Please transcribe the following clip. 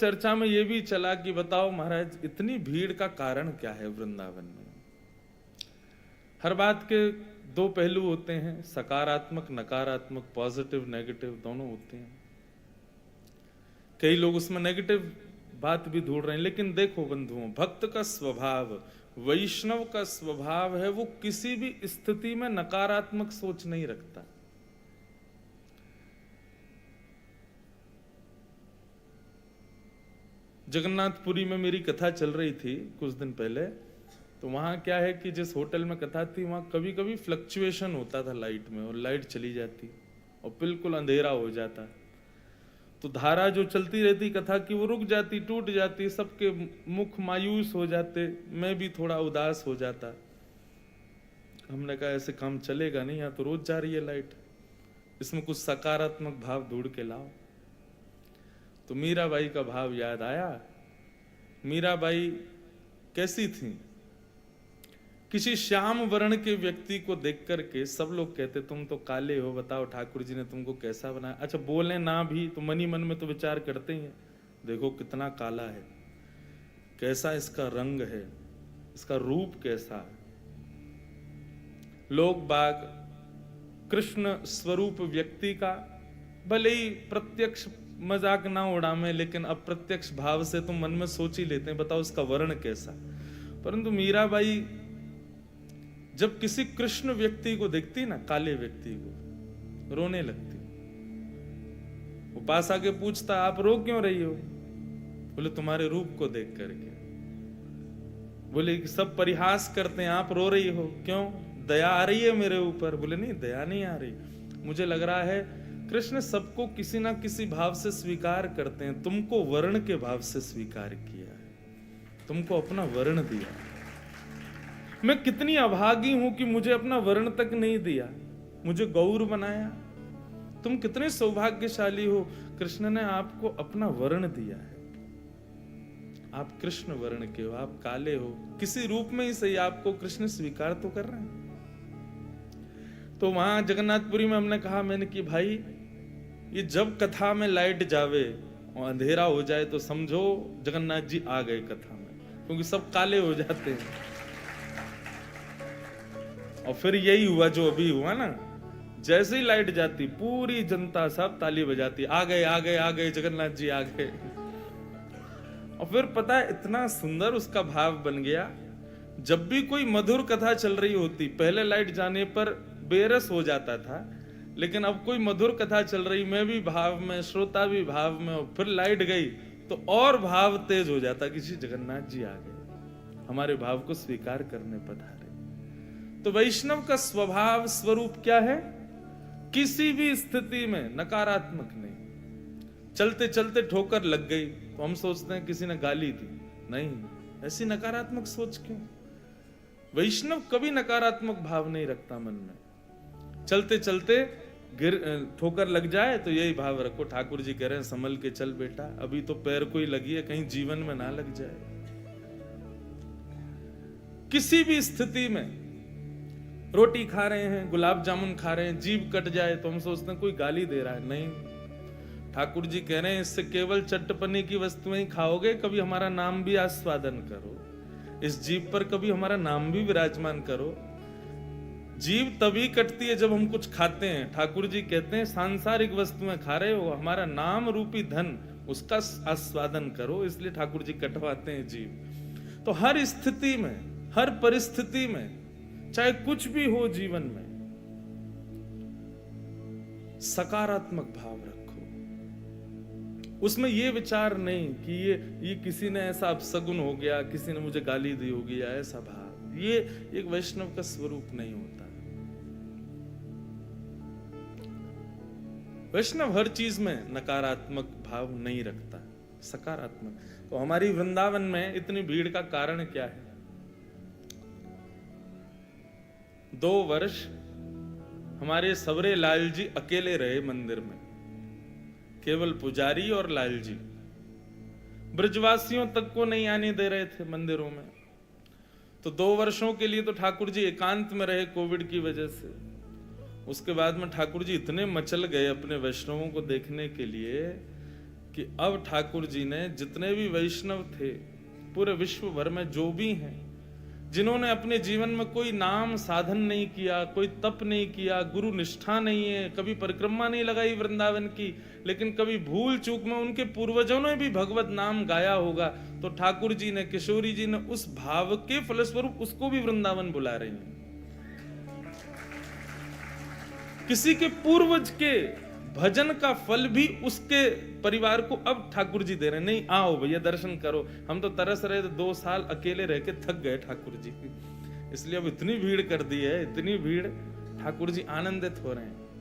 चर्चा में ये भी चला कि बताओ महाराज इतनी भीड़ का कारण क्या है वृंदावन में। हर बात के दो पहलू होते हैं, सकारात्मक नकारात्मक, पॉजिटिव नेगेटिव दोनों होते हैं। कई लोग उसमें नेगेटिव बात भी ढूंढ रहे हैं, लेकिन देखो बंधुओं, भक्त का स्वभाव, वैष्णव का स्वभाव है वो किसी भी स्थिति में नकारात्मक सोच नहीं रखता। जगन्नाथपुरी में मेरी कथा चल रही थी कुछ दिन पहले, तो वहां क्या है कि जिस होटल में कथा थी वहां कभी कभी फ्लक्चुएशन होता था लाइट में, और लाइट चली जाती और बिल्कुल अंधेरा हो जाता, तो धारा जो चलती रहती कथा की वो रुक जाती, टूट जाती, सबके मुख मायूस हो जाते, मैं भी थोड़ा उदास हो जाता। हमने कहा ऐसे काम चलेगा नहीं, यहाँ तो रोज जा रही है लाइट, इसमें कुछ सकारात्मक भाव ढूंढ के लाओ। तो मीराबाई का भाव याद आया। मीराबाई कैसी थी? किसी श्याम वर्ण के व्यक्ति को देख करके सब लोग कहते तुम तो काले हो, बताओ ठाकुर जी ने तुमको कैसा बनाया। अच्छा बोले ना भी तो मन ही मन में तो विचार करते ही हैं, देखो कितना काला है, कैसा इसका रंग है, इसका रूप कैसा है। लोग बाग कृष्ण स्वरूप व्यक्ति का भले ही प्रत्यक्ष मजाक ना उड़ावे, लेकिन अप्रत्यक्ष भाव से तो मन में सोच ही लेते हैं, बताओ उसका वर्ण कैसा। परंतु मीराबाई जब किसी कृष्ण व्यक्ति को देखती ना, काले व्यक्ति को, रोने लगती। वो पास आके पूछता आप रो क्यों रही हो? बोले तुम्हारे रूप को देख करके। बोले सब परिहास करते हैं, आप रो रही हो क्यों? दया आ रही है मेरे ऊपर? बोले नहीं, दया नहीं आ रही, मुझे लग रहा है कृष्ण सबको किसी ना किसी भाव से स्वीकार करते हैं, तुमको वर्ण के भाव से स्वीकार किया है, तुमको अपना वर्ण दिया। मैं कितनी अभागी हूं कि मुझे अपना वर्ण तक नहीं दिया, मुझे गौर बनाया। तुम कितने सौभाग्यशाली हो, कृष्ण ने आपको अपना वर्ण दिया है, आप कृष्ण वर्ण के हो, आप काले हो, किसी रूप में ही सही आपको कृष्ण स्वीकार तो कर रहे हैं। तो वहां जगन्नाथपुरी में हमने कहा, मैंने कि भाई ये जब कथा में लाइट जावे और अंधेरा हो जाए तो समझो जगन्नाथ जी आ गए कथा में, क्योंकि सब काले हो जाते हैं। और फिर यही हुआ जो अभी हुआ ना, जैसे ही लाइट जाती पूरी जनता सब ताली बजाती, आ गए आ गए आ गए, जगन्नाथ जी आ गए। और फिर पता है इतना सुंदर उसका भाव बन गया, जब भी कोई मधुर कथा चल रही होती, पहले लाइट जाने पर बेरस हो जाता था, लेकिन अब कोई मधुर कथा चल रही, मैं भी भाव में, श्रोता भी भाव में, और फिर लाइट गई तो और भाव तेज हो जाता कि जी जगन्नाथ जी आ गए, हमारे भाव को स्वीकार करने पधारे। तो वैष्णव का स्वभाव स्वरूप क्या है? किसी भी स्थिति में नकारात्मक नहीं। चलते चलते ठोकर लग गई तो हम सोचते हैं किसी ने गाली दी, नहीं, ऐसी नकारात्मक सोच क्यों? वैष्णव कभी नकारात्मक भाव नहीं रखता मन में। चलते चलते ठोकर लग जाए तो यही भाव रखो, ठाकुर जी कह रहे हैं संभल के चल बेटा, अभी तो पैर को ही लगी है, कहीं जीवन में ना लग जाए। किसी भी स्थिति में रोटी खा रहे हैं, गुलाब जामुन खा रहे हैं, जीभ कट जाए तो हम सोचते हैं कोई गाली दे रहा है, नहीं, ठाकुर जी कह रहे हैं इससे केवल चटपने की वस्तुएं खाओगे, कभी हमारा नाम भी आस्वादन करो, इस जीभ पर कभी हमारा नाम भी विराजमान करो। जीव तभी कटती है जब हम कुछ खाते हैं। ठाकुर जी कहते हैं सांसारिक वस्तुएं खा रहे हो, हमारा नाम रूपी धन उसका आस्वादन करो, इसलिए ठाकुर जी कटवाते हैं जीव। तो हर स्थिति में, हर परिस्थिति में, चाहे कुछ भी हो जीवन में, सकारात्मक भाव रखो। उसमें ये विचार नहीं कि ये किसी ने ऐसा अपशगुन हो गया, किसी ने मुझे गाली दी होगी, या ऐसा भाव, ये एक वैष्णव का स्वरूप नहीं होता। वैष्णव हर चीज में नकारात्मक भाव नहीं रखता, सकारात्मक। तो हमारी वृंदावन में इतनी भीड़ का कारण क्या है? 2 वर्ष हमारे सवरे लाल जी अकेले रहे मंदिर में, केवल पुजारी और लाल जी, ब्रजवासियों तक को नहीं आने दे रहे थे मंदिरों में। तो 2 वर्षों के लिए तो ठाकुर जी एकांत में रहे कोविड की वजह से। उसके बाद में ठाकुर जी इतने मचल गए अपने वैष्णवों को देखने के लिए कि अब ठाकुर जी ने जितने भी वैष्णव थे पूरे विश्व भर में, जो भी हैं, जिन्होंने अपने जीवन में कोई नाम साधन नहीं किया, कोई तप नहीं किया, गुरु निष्ठा नहीं है, कभी परिक्रमा नहीं लगाई वृंदावन की, लेकिन कभी भूल चूक में उनके पूर्वजों ने भी भगवत नाम गाया होगा, तो ठाकुर जी ने, किशोरी जी ने उस भाव के फलस्वरूप उसको भी वृंदावन बुला रही हैं। किसी के पूर्वज के भजन का फल भी उसके परिवार को अब ठाकुर जी दे रहे हैं। नहीं, आओ भैया दर्शन करो। हम तो तरस रहे थे, 2 साल अकेले रह के थक गए ठाकुर जी, इसलिए अब इतनी भीड़ कर दी है, इतनी भीड़, ठाकुर जी आनंदित हो रहे हैं।